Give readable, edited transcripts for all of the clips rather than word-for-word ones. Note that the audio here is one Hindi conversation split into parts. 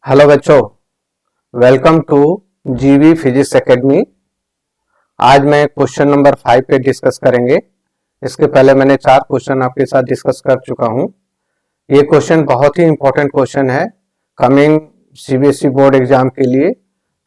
हेलो बच्चों, वेलकम टू जीवी फिजिक्स एकेडमी। आज मैं क्वेश्चन नंबर 5 पे डिस्कस करेंगे। इसके पहले मैंने 4 क्वेश्चन आपके साथ डिस्कस कर चुका हूं। ये क्वेश्चन बहुत ही इंपॉर्टेंट क्वेश्चन है कमिंग सीबीएसई बोर्ड एग्जाम के लिए,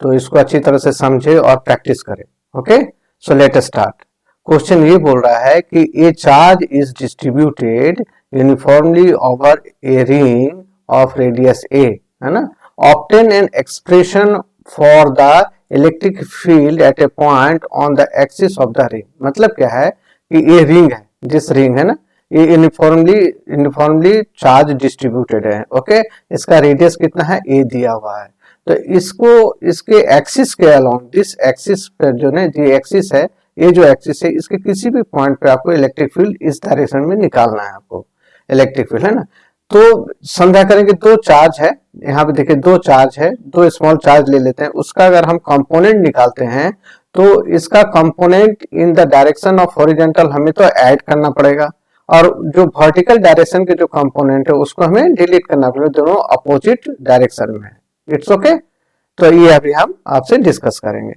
तो इसको अच्छी तरह से समझे और प्रैक्टिस करें। Okay, so let start. Question ये बोल रहा है कि a charge is distributed uniformly over a ring of radius a, है ना। Obtain an expression for the electric field at a point on the axis of the ring। मतलब क्या है कि ये रिंग है, जिस रिंग है ना, ये यूनिफॉर्मली चार्ज डिस्ट्रीब्यूटेड है। ओके, इसका रेडियस कितना है, ए दिया हुआ है। तो इसको इसके एक्सिस के अलोंग, दिस एक्सिस पर जो है, ये एक्सिस है, ये जो एक्सिस है, इसके किसी भी पॉइंट पे आपको इलेक्ट्रिक फील्ड इस डायरेक्शन में निकालना है। आपको इलेक्ट्रिक फील्ड, है ना। तो समझा करेंगे दो चार्ज है, यहाँ पे देखिए दो चार्ज है, दो स्मॉल चार्ज ले लेते हैं। उसका अगर हम कंपोनेंट निकालते हैं तो इसका component in the direction of horizontal हमें तो ऐड करना पड़ेगा, और जो वर्टिकल डायरेक्शन के जो कंपोनेंट है उसको हमें डिलीट करना पड़ेगा। दोनों अपोजिट डायरेक्शन में है। It's okay. तो ये अभी हम आपसे डिस्कस करेंगे।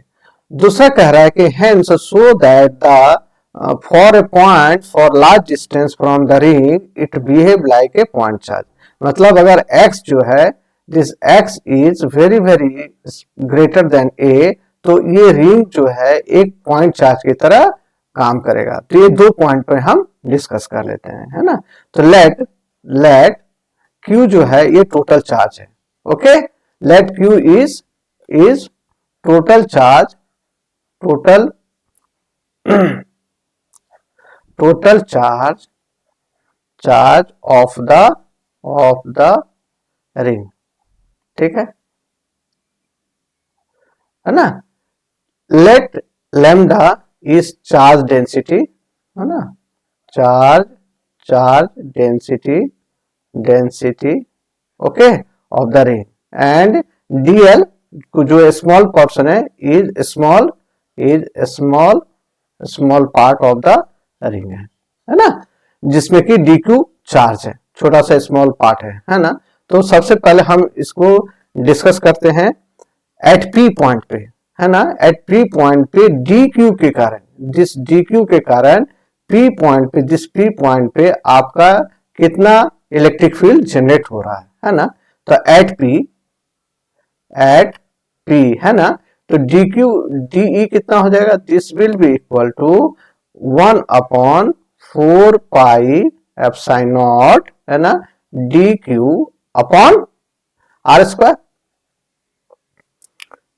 दूसरा कह रहा है कि hence so that the for a point for large distance from the ring it behave like a point charge। मतलब अगर x जो है, this x is very greater than a, तो ये रिंग जो है एक पॉइंट चार्ज की तरह काम करेगा। तो ये दो पॉइंट पे हम डिस्कस कर लेते हैं, है ना। तो लेट q जो है ये टोटल चार्ज है। Okay, let q is total charge, total charge of the ring। ठीक है ना। Let lambda is charge density, है ना, charge density okay of the ring, and d l जो स्मॉल पोर्शन है is small part of the ring है ना, जिसमें कि dq चार्ज है, छोटा सा स्मॉल पार्ट है ना। तो सबसे पहले हम इसको डिस्कस करते हैं एट पी पॉइंट पे, है ना। एट पी पॉइंट पे dq के कारण, जिस dq के कारण p पॉइंट पे आपका कितना इलेक्ट्रिक फील्ड जनरेट हो रहा है ना। तो एट पी है ना, तो de कितना हो जाएगा, this will be equal to 1/4 pi epsilon naught, है ना, dq अपॉन आर स्क्वायर।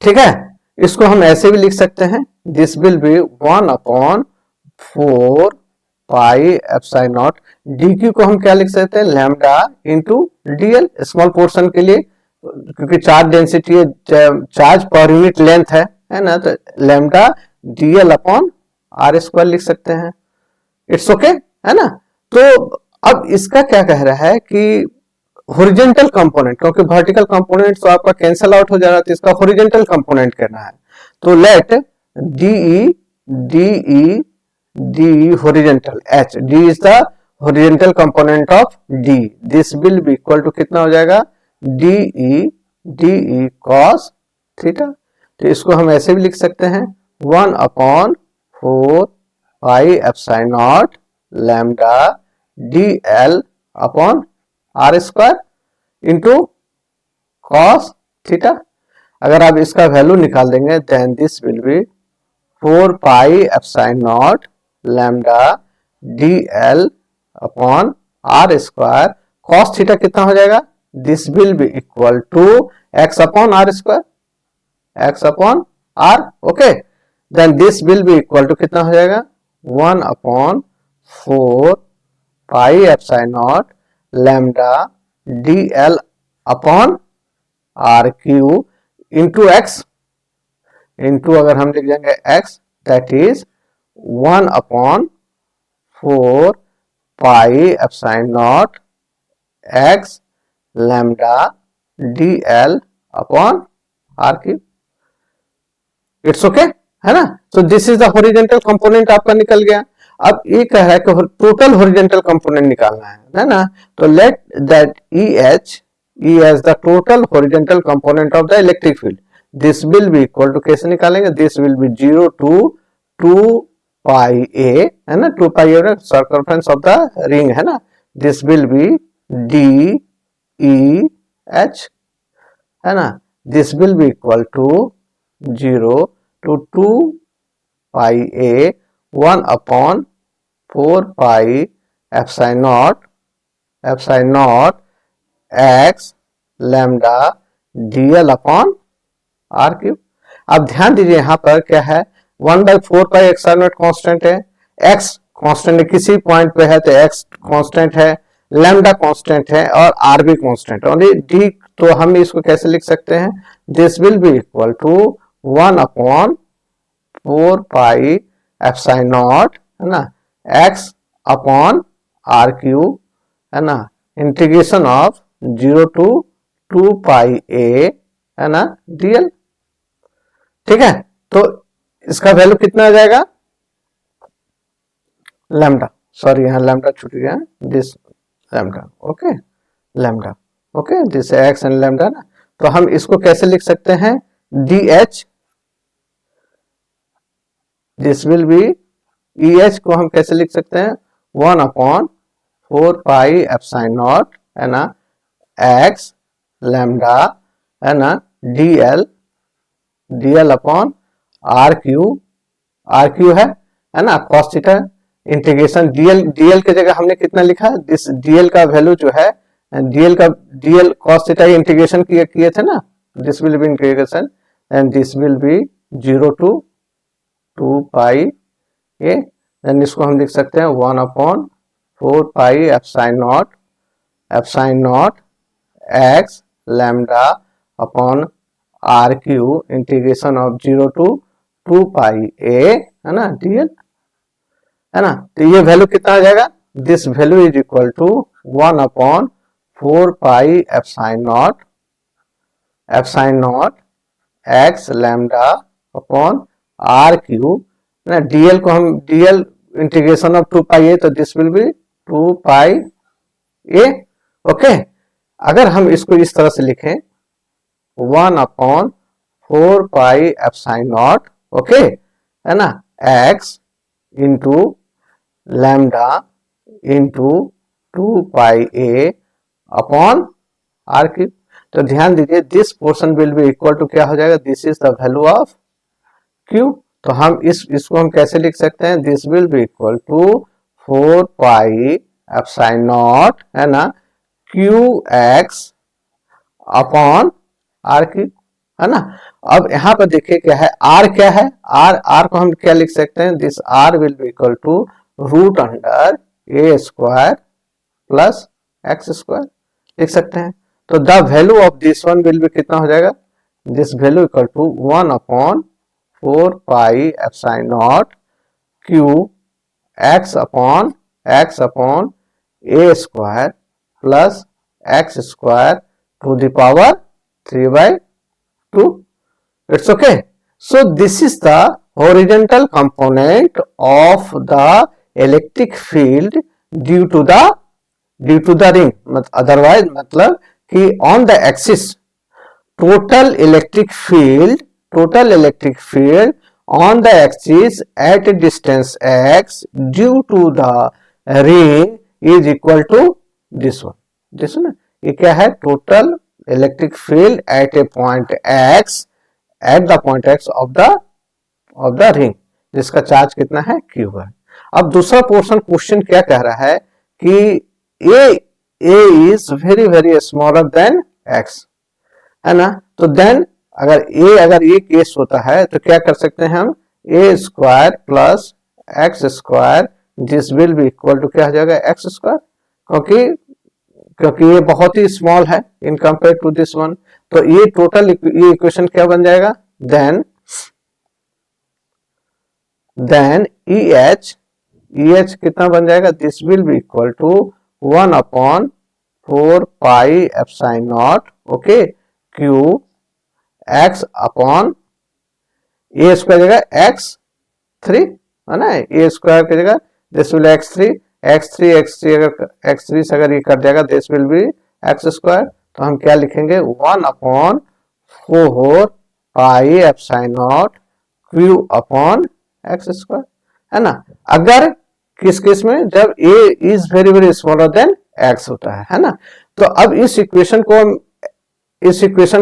ठीक है, इसको हम ऐसे भी लिख सकते हैं, this will be 1/4 pi epsilon naught. dq को हम क्या लिख सकते हैं, lambda into dl, small portion के लिए, क्योंकि चार्ज डेंसिटी है, चार्ज पर यूनिट लेंथ है ना, तो lambda dl upon r square लिख सकते हैं। इट्स ओके, है ना। तो अब इसका क्या कह रहा है कि हॉरिजॉन्टल कंपोनेंट, क्योंकि वर्टिकल कंपोनेंट तो आपका कैंसल आउट हो जाएगा, तो इसका हॉरिजॉन्टल कंपोनेंट करना है। तो late de horizontal h, d is the horizontal component of d, this will be equal to कितना हो जाएगा, de cos थीटा। तो इसको हम ऐसे भी लिख सकते हैं 1/4 pi epsilon naught lambda dl upon r square into cos theta. अगर आप इसका वैल्यू निकाल देंगे, then this will be 4 pi epsilon naught lambda dl upon r square, cos theta कितना हो जाएगा, this will be equal to x upon r square, x upon r. Okay, then this will be equal to कितना हो जाएगा, 1/4 pi epsilon naught lambda dl upon r Q into x, into अगर हम लिख जाएंगे x, that is 1/4 pi epsilon naught x lambda dl upon r cube. It's okay, है ना। So this is the horizontal component आपका निकल गया। अब ये कह रहा है कि टोटल हॉरिजॉन्टल कंपोनेंट निकालना है ना। तो let that EH E as the total horizontal component of the electric field. This will be equal to, कैसे निकालेंगे, this will be 0 to 2 pi a, है ना, 2 pi a circumference of the ring, है ना. This will be d e h, है ना. This will be equal to 0 to 2 pi a 1 upon 4 pi epsilon naught x lambda dl upon r cube. अब ध्यान दीजिए यहां पर क्या है, 1/4 पाई एक्सआर नॉट कांस्टेंट है, x कांस्टेंट है, किसी पॉइंट पे है तो x कांस्टेंट है, लैम्डा कांस्टेंट है और r भी कांस्टेंट है. ओनली d, तो हम इसको कैसे लिख सकते हैं, this will be equal to 1 upon 4 pi epsilon naught, है ना, x अपॉन आर क्यूब, है ना, integration of 0 to 2 pi a, है ना, dl. ठीक है, तो इसका वैल्यू कितना आ जाएगा, लैम्डा, सॉरी यहां लैम्डा छूट गया, this lambda, okay, lambda, okay, this x and lambda ना. तो हम इसको कैसे लिख सकते हैं, dh, this will B EH को हम कैसे लिख सकते हैं, 1 अपॉन 4 पाई एप्सिलॉन नॉट, है ना, x लैम्डा, है ना, dl अपॉन आर क्यू है ना, कॉस थीटा, इंटीग्रेशन dl की जगह हमने कितना लिखा है, दिस dl का वैल्यू जो है, dl कॉस थीटा इंटीग्रेशन किए थे ना, this will be integration and this will be 0 to 2 pi a, देन इसको हम लिख सकते हैं 1 upon 4 pi epsilon naught x lambda upon r cube integration of 0 to 2 pi a, है ना, dl, है ना. तो ये वैल्यू कितना आ जाएगा, this value is equal to 1 upon 4 pi epsilon naught x lambda upon r cube, ना, dl को हम dl integration of 2 pi a, तो this will be 2 pi a, okay. अगर हम इसको इस तरह से लिखें 1 upon 4 pi epsilon naught, okay, है ना, x into lambda into 2 pi a upon r cube. तो ध्यान दीजिए this portion will be equal to क्या हो जाएगा, this is the value of q. तो हम इसको हम कैसे लिख सकते हैं, this will be equal to 4 pi epsilon naught, है ना, q x upon r cube, है ना. अब यहां पर देखिए क्या है, आर क्या है, आर को हम क्या लिख सकते हैं, this r will be equal to root under a square plus x square लिख सकते हैं. तो the value of this one will be कितना हो जाएगा, this value equal to 1 upon 4 pi epsilon naught q x upon a square plus x square to the power 3/2. It's okay. So this is the horizontal component of the electric field due to the ring. Otherwise मतलब कि on the axis total electric field on the axis at a distance x due to the ring is equal to this one. ये क्या है, total electric field at a point x, at the point x of the ring, जिसका चार्ज कितना है, q है. अब दूसरा पोर्शन क्वेश्चन क्या कह रहा है कि a is very very smaller than x, है ना. तो देन अगर ये केस होता है तो क्या कर सकते हैं हम, a square plus x square, this will be equal to क्या हो जाएगा, एक्स स्क्वायर, क्योंकि ये बहुत ही स्मॉल है in compare to this one. तो ये टोटल ये इक्वेशन क्या बन जाएगा, देन EH कितना बन जाएगा, this will be equal to 1 upon 4 pi epsilon naught, okay, q x upon a square जगह x3, है ना, ए स्क्वायर की जगह दिस विल x3 अगर x3 से अगर ये कट जाएगा, this will B x square, तो हम क्या लिखेंगे 1/4 pi epsilon naught Q upon x square, है ना। अगर किस केस में, जब a is very very smaller than x होता है ना। तो अब इस इक्वेशन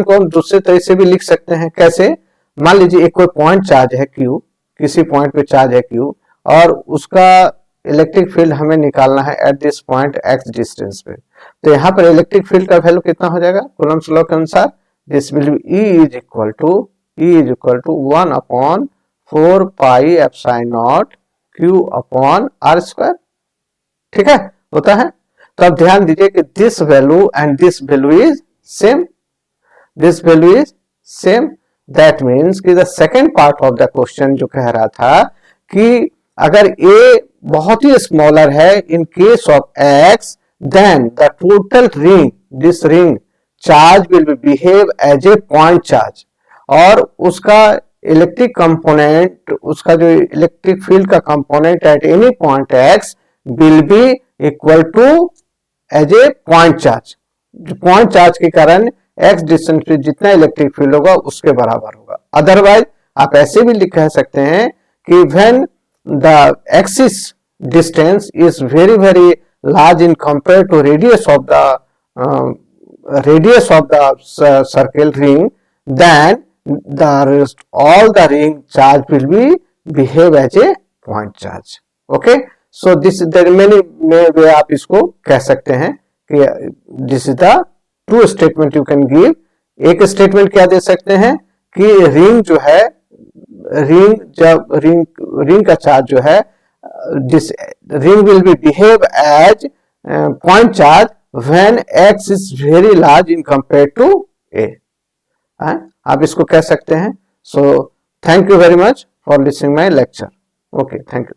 को हम दूसरे तरीके से भी लिख सकते हैं। कैसे? मान लीजिए एक कोई पॉइंट चार्ज है q, किसी पॉइंट पे चार्ज है q, और उसका इलेक्ट्रिक फील्ड हमें निकालना है at this point x distance पे। तो यहाँ पर इलेक्ट्रिक फील्ड का वैल्यू कितना हो जाएगा कूलम्ब्स लॉ के अनुसार? This will be E is equal to 1/4 pi epsilon naught q upon r square. ठीक है, होता है। तो अब ध्यान दीजिए कि this value and this value is same, this value is same. That means कि the second part of the question जो कह रहा था कि अगर a बहुत ही स्मॉलर है in case of x, then the total ring, this ring charge will be behave as a point charge, और उसका इलेक्ट्रिक कंपोनेंट, उसका जो इलेक्ट्रिक फील्ड का component at any point x will be equal to as a point charge. Point charge के कारण x डिस्टेंस पे जितना इलेक्ट्रिक फील्ड होगा उसके बराबर होगा। अदरवाइज आप ऐसे भी कह सकते हैं कि when the axis distance is very very large in compare to radius of the circle ring, then all the ring charge will be behave as a point charge. Okay, so this there are many way आप इसको कह सकते हैं कि this is the two statement you can give. एक स्टेटमेंट क्या दे सकते हैं कि रिंग जो है, जब रिंग का चार्ज जो है, this ring will be behave as point charge when x is very large in compare to a। आप इसको कह सकते हैं। So thank you very much for listening my lecture. Okay, thank you.